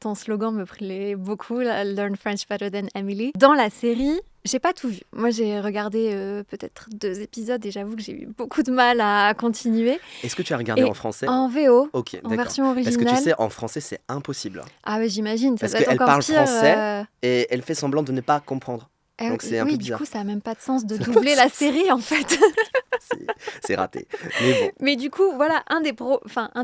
Ton slogan me plaît beaucoup, là, Learn French better than Emily. Dans la série, j'ai pas tout vu. Moi, j'ai regardé peut-être 2 épisodes et j'avoue que j'ai eu beaucoup de mal à continuer. Est-ce que tu as regardé en Et français? en VO, Ok, en d'accord. version Parce que tu originale, sais, en français, c'est impossible. ah ouais, j'imagine, ça Parce doit être qu'elle encore parle pire. français et elle fait semblant de ne pas comprendre. Donc c'est un peu Oui, du coup, bizarre. ça a même pas de sens de Ça n'a pas de doubler la sens. série, en fait. C'est raté. Mais bon, Mais du coup, voilà, un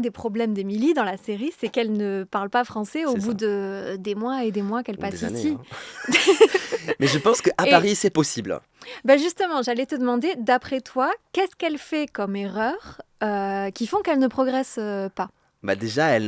des problèmes d'Emily dans la série, c'est qu'elle ne parle pas français au c'est bout ça. des mois et des mois qu'elle Ou passe des années, ici. hein. Mais je pense qu'à Et Paris, c'est possible. bah justement, j'allais te demander, d'après toi, qu'est-ce qu'elle fait comme erreur qui font qu'elle ne progresse pas? Bah déjà, elle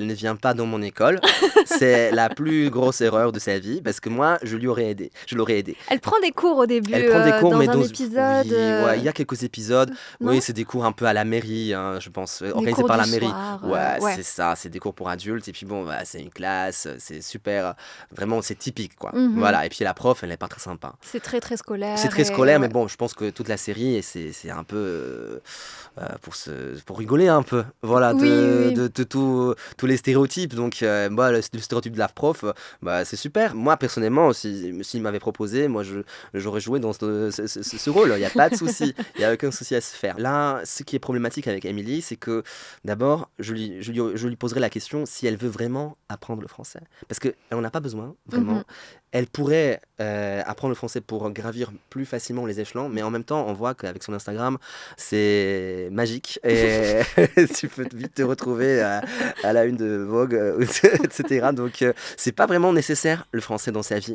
ne vient pas dans mon école. C'est la plus grosse erreur de sa vie parce que moi, je lui aurais aidé. Je l'aurais aidé. Elle prend des cours au début Elle prend des cours, mais dans un dans... épisode, Oui, ouais, il y a quelques épisodes. Oui, non? c'est des cours un peu à la mairie, hein, je pense, Des organisés cours par du la mairie. soir, Ouais, ouais. c'est ça, c'est des cours pour adultes. Et puis bon, bah, c'est une classe, c'est super, vraiment, c'est typique, quoi. Mhm. Voilà, et puis la prof, elle n'est pas très sympa. C'est très très C'est scolaire très et scolaire, mais ouais. bon, je pense que toute la série, c'est un peu pour rigoler un peu, voilà, Oui, oui. de tous les stéréotypes. Donc, moi, le stéréotype de la prof, bah, c'est super. Moi, personnellement, s'il m'avait proposé, moi, j'aurais joué dans ce rôle. Il n'y a pas de souci, il n'y a aucun souci à se faire. Là, ce qui est problématique avec Emily, c'est que d'abord, je lui poserai la question si elle veut vraiment apprendre le français. Parce qu'elle n'en a pas besoin, Mhm. vraiment. Elle pourrait apprendre le français pour gravir plus facilement les échelons, mais en même temps, on voit qu'avec son Instagram, c'est magique et tu peux vite te retrouver à la une de Vogue, etc. Donc, c'est pas vraiment nécessaire le français dans sa vie.